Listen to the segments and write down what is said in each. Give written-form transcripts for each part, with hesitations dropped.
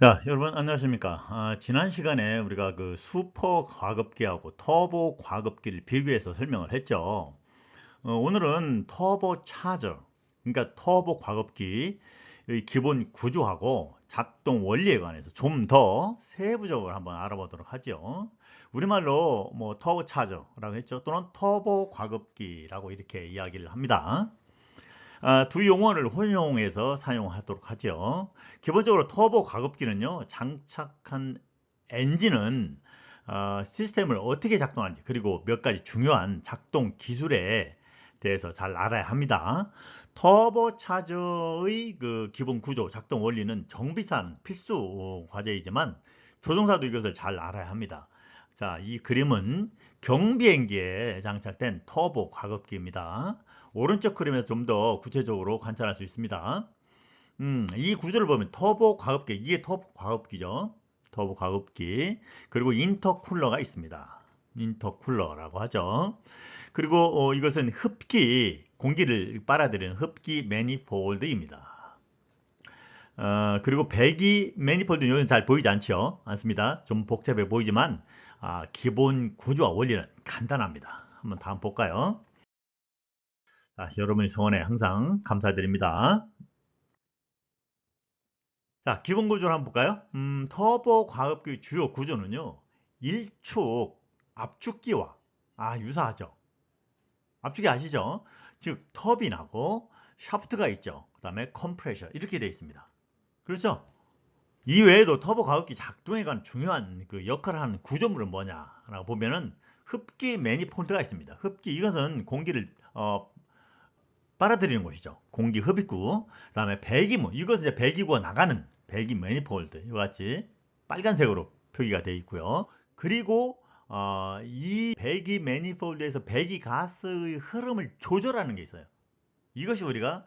자, 여러분 안녕하십니까? 지난 시간에 우리가 그 슈퍼 과급기하고 터보 과급기를 비교해서 설명을 했죠. 오늘은 터보 차저, 그러니까 터보 과급기의 기본 구조하고 작동 원리에 관해서 좀 더 세부적으로 한번 알아보도록 하죠. 우리말로 뭐 터보 차저라고 했죠. 또는 터보 과급기라고 이렇게 이야기를 합니다. 두 용어를 혼용해서 사용하도록 하죠. 기본적으로 터보 가급기는요, 장착한 엔진은 시스템을 어떻게 작동하는지, 그리고 몇 가지 중요한 작동 기술에 대해서 잘 알아야 합니다. 터보 차저의 그 기본 구조, 작동 원리는 정비산 필수 과제이지만 조종사도 이것을 잘 알아야 합니다. 자, 이 그림은 경비행기에 장착된 터보 과급기입니다. 오른쪽 그림에서 좀 더 구체적으로 관찰할 수 있습니다. 이 구조를 보면 터보 과급기, 이게 터보 과급기죠. 터보 과급기. 그리고 인터쿨러가 있습니다. 인터쿨러라고 하죠. 그리고 이것은 흡기, 공기를 빨아들이는 흡기 매니폴드입니다. 그리고 배기 매니폴드는 여기는 잘 보이지 않습니다. 좀 복잡해 보이지만 기본 구조와 원리는 간단합니다. 한번 다음 볼까요? 여러분의 성원에 항상 감사드립니다. 자, 기본 구조를 한번 볼까요? 터보 과급기 주요 구조는요, 일축 압축기와 유사하죠. 압축기 아시죠? 즉, 터빈하고 샤프트가 있죠. 그 다음에 컴프레셔 이렇게 되어 있습니다. 그렇죠? 이 외에도 터보 과급기 작동에 관한 중요한 그 역할을 하는 구조물은 뭐냐라고 보면은 흡기 매니폴드가 있습니다. 흡기 이것은 공기를 빨아들이는 곳이죠. 공기 흡입구. 그다음에 배기물. 이것은 이제 배기구가 나가는 배기 매니폴드. 이와 같이 빨간색으로 표기가 되어 있고요. 그리고 이 배기 매니폴드에서 배기 가스의 흐름을 조절하는 게 있어요. 이것이 우리가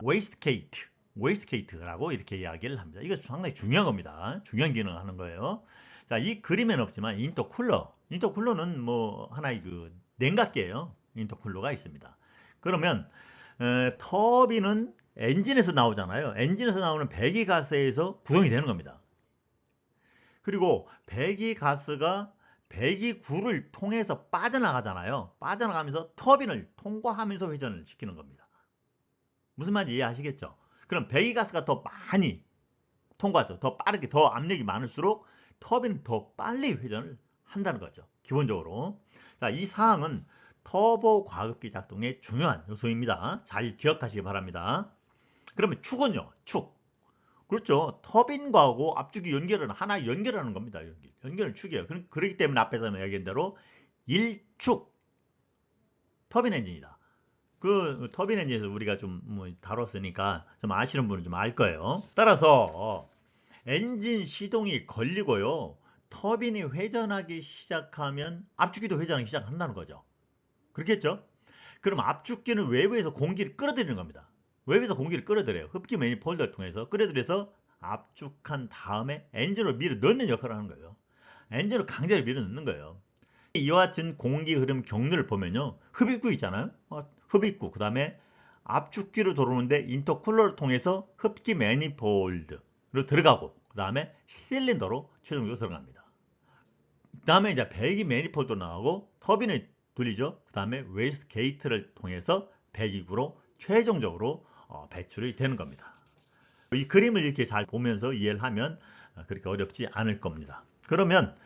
웨이스트 케이트라고 이렇게 이야기를 합니다. 이거 상당히 중요한 겁니다. 중요한 기능을 하는 거예요. 자, 이 그림에는 없지만 인터쿨러는 뭐 하나의 그 냉각기예요. 인터쿨러가 있습니다. 그러면 터빈은 엔진에서 나오잖아요. 엔진에서 나오는 배기가스에서 구성이 되는 겁니다. 그리고 배기가스가 배기구를 통해서 빠져나가잖아요. 빠져나가면서 터빈을 통과하면서 회전을 시키는 겁니다. 무슨 말인지 이해하시겠죠? 그럼 배기가스가 더 많이 통과하죠. 더 빠르게, 더 압력이 많을수록 터빈은 더 빨리 회전을 한다는 거죠. 기본적으로. 자, 이 사항은 터보 과급기 작동의 중요한 요소입니다. 잘 기억하시기 바랍니다. 그러면 축은요? 축. 그렇죠. 터빈과하고 압축이 하나 연결하는 겁니다. 연결은 축이에요. 그렇기 때문에 앞에서 얘기한 대로 일축 터빈 엔진이다. 그 터빈 엔진에서 우리가 좀뭐 다뤘으니까 좀 아시는 분은 좀 알 거예요. 따라서 엔진 시동이 걸리고요. 터빈이 회전하기 시작하면 압축기도 회전하기 시작한다는 거죠. 그렇겠죠? 그럼 압축기는 외부에서 공기를 끌어들이는 겁니다. 외부에서 공기를 끌어들여요. 흡기 매니폴더를 통해서 끌어들여서 압축한 다음에 엔진으로 밀어 넣는 역할을 하는 거예요. 엔진으로 강제로 밀어 넣는 거예요. 이와 같은 공기 흐름 경로를 보면요. 흡입구 있잖아요. 흡입구, 그 다음에 압축기로 들어오는데 인터쿨러를 통해서 흡기 매니폴드로 들어가고, 그 다음에 실린더로 최종적으로 들어갑니다. 그 다음에 이제 배기 매니폴드로 나가고 터빈을 돌리죠. 그 다음에 웨이스트 게이트를 통해서 배기구로 최종적으로 배출이 되는 겁니다. 이 그림을 이렇게 잘 보면서 이해를 하면 그렇게 어렵지 않을 겁니다. 그러면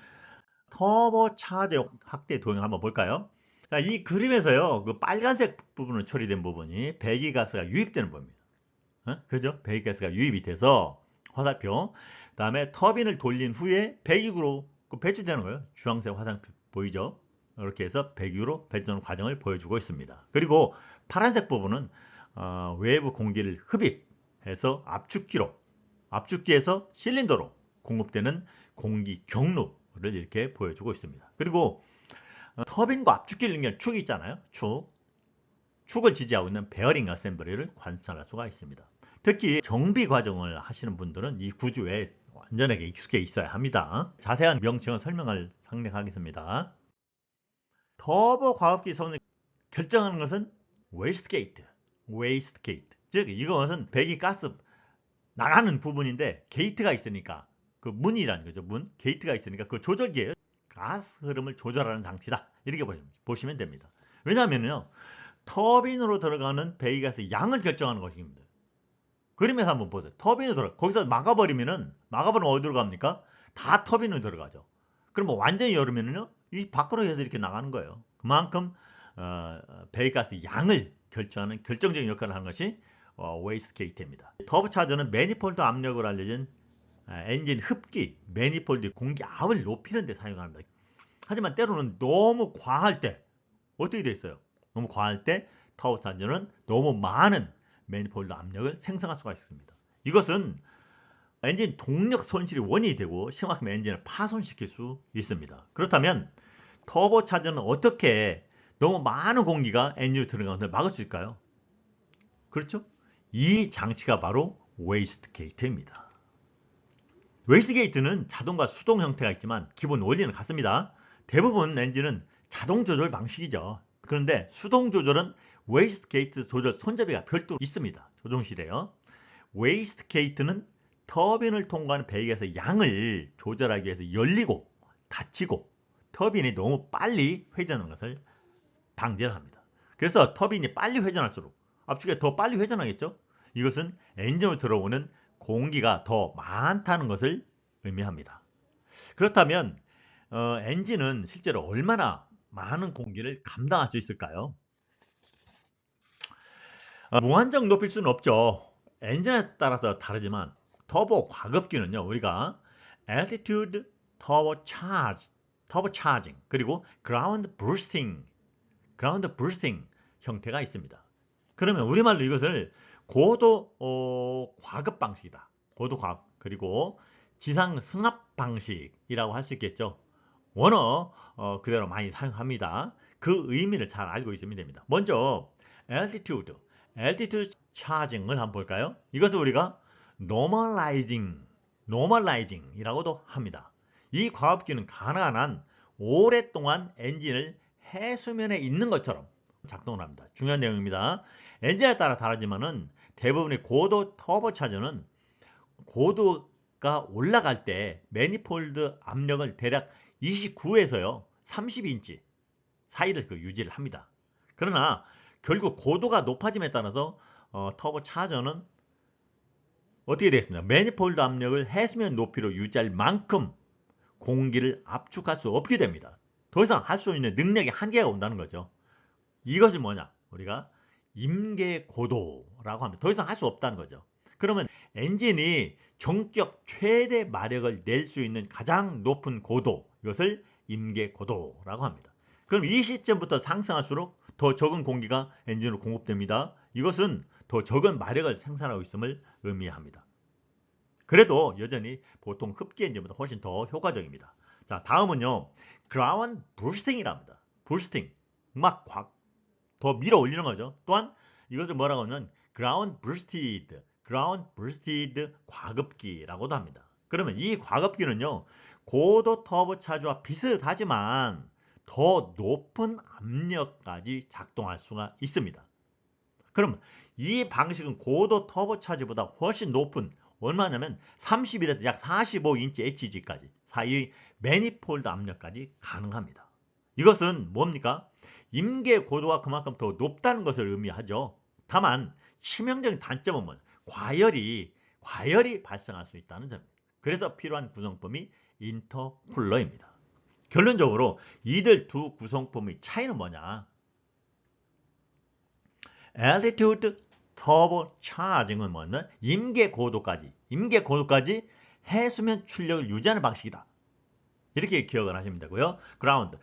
터보 차저 확대 도형을 한번 볼까요? 자, 이 그림에서요, 그 빨간색 부분으로 처리된 부분이 배기가스가 유입되는 부분입니다. 그죠? 배기가스가 유입이 돼서 화살표, 그 다음에 터빈을 돌린 후에 배기구로 배출되는 거예요. 주황색 화살표 보이죠? 이렇게 해서 배기구로 배출하는 과정을 보여주고 있습니다. 그리고 파란색 부분은 외부 공기를 흡입해서 압축기에서 실린더로 공급되는 공기 경로를 이렇게 보여주고 있습니다. 그리고 터빈과 압축기를 연결 축이 있잖아요. 축을 지지하고 있는 베어링 어셈블리를 관찰할 수가 있습니다. 특히 정비 과정을 하시는 분들은 이 구조에 완전하게 익숙해 있어야 합니다. 자세한 명칭은 설명을 상략하겠습니다. 터보 과업기 성능 결정하는 것은 웨이스트 게이트. 즉 이것은 배기가스 나가는 부분인데 게이트가 있으니까 그 문이라는 거죠. 문. 게이트가 있으니까 그 조절기예요. 가스 흐름을 조절하는 장치다. 이렇게 보시면 됩니다. 왜냐하면요. 터빈으로 들어가는 배기가스 양을 결정하는 것입니다. 그림에서 한번 보세요. 터빈으로 거기서 막아버리면 어디로 갑니까? 다 터빈으로 들어가죠. 그럼 뭐 완전히 열으면요. 이 밖으로 해서 이렇게 나가는 거예요. 그만큼 배기가스 양을 결정하는 결정적인 역할을 하는 것이 웨이스트 게이트입니다. 터보차저는 매니폴드 압력을 알려진 엔진 흡기, 매니폴드 공기 압을 높이는 데 사용합니다. 하지만 때로는 너무 과할 때 어떻게 돼 있어요? 너무 과할 때 터보차저는 너무 많은 매니폴드 압력을 생성할 수가 있습니다. 이것은 엔진 동력 손실이 원인이 되고 심각하면 엔진을 파손시킬 수 있습니다. 그렇다면 터보차저는 어떻게 너무 많은 공기가 엔진으로 들어가는 것을 막을 수 있을까요? 그렇죠? 이 장치가 바로 웨이스트 게이트입니다. 웨이스트 게이트는 자동과 수동 형태가 있지만 기본 원리는 같습니다. 대부분 엔진은 자동 조절 방식이죠. 그런데 수동 조절은 웨이스트 게이트 조절 손잡이가 별도로 있습니다. 조종실에요. 웨이스트 게이트는 터빈을 통과하는 배기에서 양을 조절하기 위해서 열리고 닫히고 터빈이 너무 빨리 회전하는 것을 방지를 합니다. 그래서 터빈이 빨리 회전할수록 압축이 더 빨리 회전하겠죠? 이것은 엔진으로 들어오는 공기가 더 많다는 것을 의미합니다. 그렇다면 엔진은 실제로 얼마나 많은 공기를 감당할 수 있을까요? 무한정 높일 수는 없죠. 엔진에 따라서 다르지만 터보 과급기는요. 우리가 altitude turbocharging 그리고 ground boosting 형태가 있습니다. 그러면 우리말로 이것을 고도 과급 방식이다. 고도 과급 그리고 지상 승합 방식이라고 할 수 있겠죠. 원어 그대로 많이 사용합니다. 그 의미를 잘 알고 있으면 됩니다. 먼저 altitude charging을 한번 볼까요? 이것을 우리가 normalizing이라고도 합니다. 이 과업기는 가능한 한 오랫동안 엔진을 해수면에 있는 것처럼 작동을 합니다. 중요한 내용입니다. 엔진에 따라 다르지만은 대부분의 고도 터보차저는 고도가 올라갈 때 매니폴드 압력을 대략 29에서요 30인치 사이를 유지를 합니다. 그러나 결국 고도가 높아짐에 따라서 터보차저는 어떻게 되겠습니까? 매니폴드 압력을 해수면 높이로 유지할 만큼 공기를 압축할 수 없게 됩니다. 더 이상 할 수 있는 능력의 한계가 온다는 거죠. 이것이 뭐냐? 우리가 임계고도라고 합니다. 더 이상 할 수 없다는 거죠. 그러면 엔진이 정격 최대 마력을 낼 수 있는 가장 높은 고도, 이것을 임계고도라고 합니다. 그럼 이 시점부터 상승할수록 더 적은 공기가 엔진으로 공급됩니다. 이것은 더 적은 마력을 생산하고 있음을 의미합니다. 그래도 여전히 보통 흡기 엔진보다 훨씬 더 효과적입니다. 자, 다음은요. ground boosting이랍니다. boosting. 막 더 밀어 올리는 거죠. 또한 이것을 뭐라고 하면 ground boosted 과급기라고도 합니다. 그러면 이 과급기는요. 고도 터보차저와 비슷하지만 더 높은 압력까지 작동할 수가 있습니다. 그럼 이 방식은 고도 터보차저보다 훨씬 높은 얼마냐면 31에서 약 45인치 HG까지 사이 매니폴드 압력까지 가능합니다. 이것은 뭡니까? 임계 고도가 그만큼 더 높다는 것을 의미하죠. 다만 치명적인 단점은 뭐냐? 과열이 발생할 수 있다는 점입니다. 그래서 필요한 구성품이 인터쿨러입니다. 결론적으로 이들 두 구성품의 차이는 뭐냐? altitude turbocharging은 뭐냐? 임계 고도까지 해수면 출력을 유지하는 방식이다. 이렇게 기억을 하시면 되고요. ground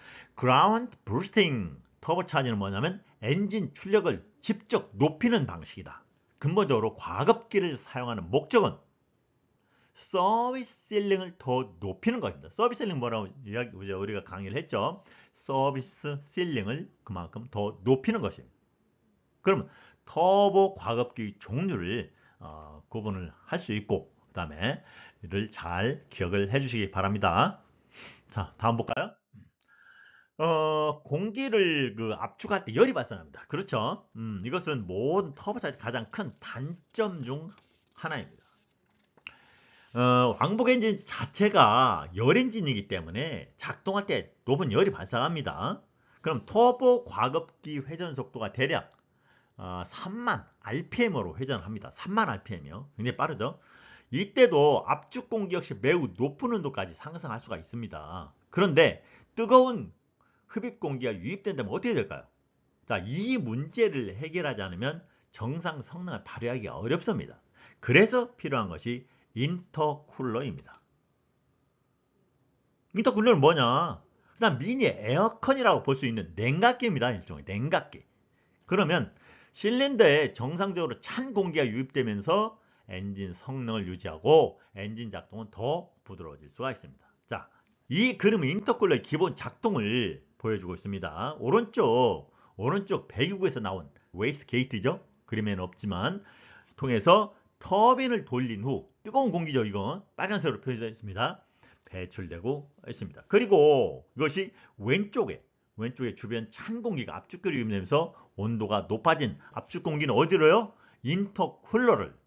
boosting 터보차저는 뭐냐면 엔진 출력을 직접 높이는 방식이다. 근본적으로 과급기를 사용하는 목적은 서비스 실링을 더 높이는 것입니다. 서비스 실링 뭐라고 우리가 강의를 했죠. 서비스 실링을 그만큼 더 높이는 것입니다. 그러면 터보 과급기 종류를 구분을 할 수 있고 그 다음에 이를 잘 기억을 해 주시기 바랍니다. 자, 다음 볼까요? 공기를 압축할 때 열이 발생합니다. 그렇죠? 이것은 모든 터보차저의 가장 큰 단점 중 하나입니다. 왕복 엔진 자체가 열 엔진이기 때문에 작동할 때 높은 열이 발생합니다. 그럼 터보 과급기 회전 속도가 대략 3만 RPM으로 회전을 합니다. 3만 RPM이요. 굉장히 빠르죠. 이때도 압축 공기 역시 매우 높은 온도까지 상승할 수가 있습니다. 그런데 뜨거운 흡입 공기가 유입된다면 어떻게 될까요? 자, 이 문제를 해결하지 않으면 정상 성능을 발휘하기가 어렵습니다. 그래서 필요한 것이 인터쿨러입니다. 인터쿨러는 뭐냐? 그다음 미니 에어컨이라고 볼 수 있는 냉각기입니다. 일종의 냉각기. 그러면 실린더에 정상적으로 찬 공기가 유입되면서 엔진 성능을 유지하고 엔진 작동은 더 부드러워질 수가 있습니다. 자, 이 그림은 인터쿨러의 기본 작동을 보여주고 있습니다. 오른쪽 배기구에서 나온 웨이스트 게이트죠. 그림에는 없지만 통해서 터빈을 돌린 후 뜨거운 공기죠. 이건 빨간색으로 표시되어 있습니다. 배출되고 있습니다. 그리고 이것이 왼쪽에 주변 찬 공기가 압축기로 유입되면서 온도가 높아진 압축 공기는 어디로요? 인터쿨러를,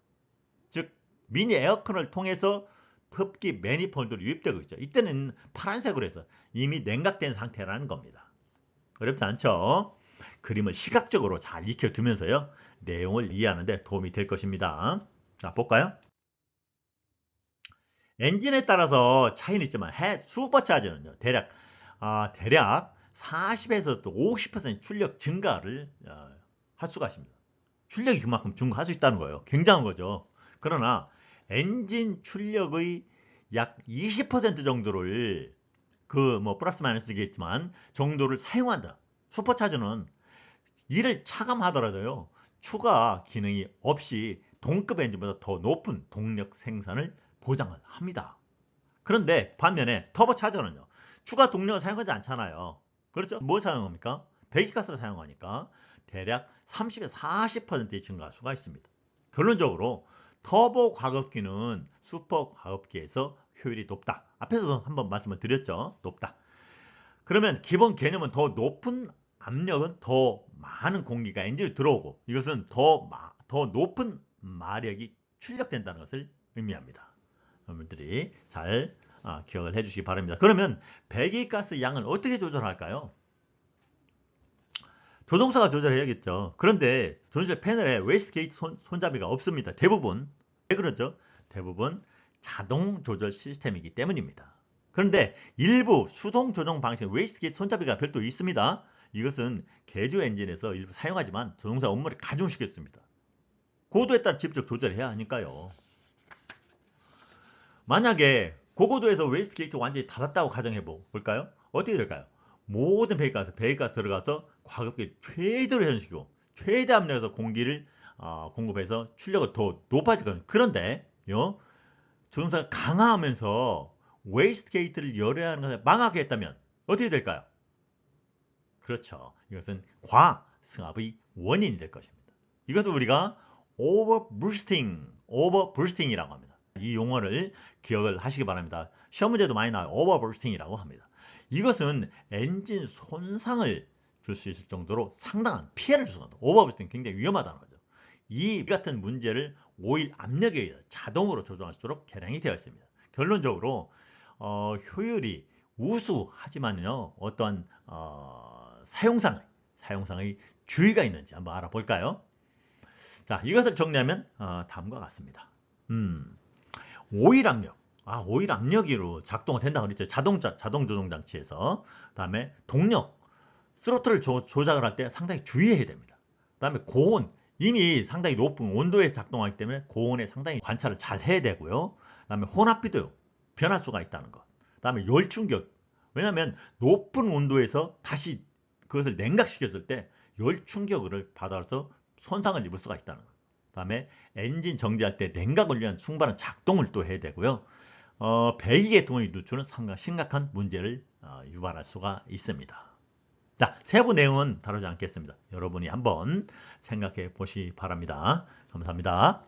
즉 미니 에어컨을 통해서 흡기 매니폴드로 유입되고 있죠. 이때는 파란색으로 해서 이미 냉각된 상태라는 겁니다. 어렵지 않죠? 그림을 시각적으로 잘 익혀두면서요. 내용을 이해하는 데 도움이 될 것입니다. 자, 볼까요? 엔진에 따라서 차이는 있지만 슈퍼차저는요. 대략 40에서 또 50% 출력 증가를 할 수가 있습니다. 출력이 그만큼 증가할 수 있다는 거예요. 굉장한 거죠. 그러나 엔진 출력의 약 20% 정도를 플러스 마이너스겠지만 정도를 사용한다. 슈퍼차저는 이를 차감하더라도요. 추가 기능이 없이 동급 엔진보다 더 높은 동력 생산을 보장을 합니다. 그런데 반면에 터보차저는요. 추가 동력을 사용하지 않잖아요. 그렇죠? 뭐 사용합니까? 배기가스를 사용하니까 대략 30에서 40% 증가할 수가 있습니다. 결론적으로 터보 과급기는 슈퍼 과급기에서 효율이 높다. 앞에서도 한번 말씀을 드렸죠. 높다. 그러면 기본 개념은 더 높은 압력은 더 많은 공기가 엔진으로 들어오고 이것은 더 높은 마력이 출력된다는 것을 의미합니다. 여러분들이 잘 기억을 해주시기 바랍니다. 그러면 배기가스 양을 어떻게 조절할까요? 조종사가 조절해야겠죠. 그런데 조종실 패널에 웨이스트 게이트 손잡이가 없습니다. 대부분. 왜 그러죠? 대부분 자동 조절 시스템이기 때문입니다. 그런데 일부 수동 조정 방식 웨이스트 게이트 손잡이가 별도 있습니다. 이것은 개조 엔진에서 일부 사용하지만 조종사 업무를 가중시켰습니다. 고도에 따라 직접 조절해야 하니까요. 만약에 고고도에서 웨이스트 게이트 완전히 닫았다고 가정해 볼까요? 어떻게 될까요? 모든 배기가스 들어가서 과급기 최대로 현시키고 최대 압력에서 공기를 공급해서 출력을 더 높아지거든요. 그런데 조종사가 강화하면서 웨이스트 게이트를 열어야 하는 것을 망하게 했다면 어떻게 될까요? 그렇죠. 이것은 과승합의 원인이 될 것입니다. 이것을 우리가 오버부스팅이라고 합니다. 이 용어를 기억을 하시기 바랍니다. 시험 문제도 많이 나와요. 오버부스팅이라고 합니다. 이것은 엔진 손상을 줄 수 있을 정도로 상당한 피해를 주습니다. 오버부스팅 굉장히 위험하다는 거죠. 이 같은 문제를 오일 압력에 의해서 자동으로 조정할 수 있도록 개량이 되어 있습니다. 결론적으로 효율이 우수하지만요. 어떠한 사용상의 주의가 있는지 한번 알아볼까요? 자, 이것을 정리하면 다음과 같습니다. 오일 압력. 오일 압력으로 작동을 된다고 그랬죠. 자동 조종 장치에서. 그다음에 동력. 스로틀을 조작을 할 때 상당히 주의해야 됩니다. 그다음에 고온. 이미 상당히 높은 온도에 작동하기 때문에 고온에 상당히 관찰을 잘 해야 되고요. 그다음에 혼합비도 변할 수가 있다는 것. 그다음에 열 충격. 왜냐하면 높은 온도에서 다시 그것을 냉각시켰을 때 열 충격을 받아서 손상을 입을 수가 있다는 것. 그다음에 엔진 정지할 때 냉각을 위한 충분한 작동을 또 해야 되고요. 배기 계통의 누출은 상당히 심각한 문제를 유발할 수가 있습니다. 자, 세부 내용은 다루지 않겠습니다. 여러분이 한번 생각해 보시기 바랍니다. 감사합니다.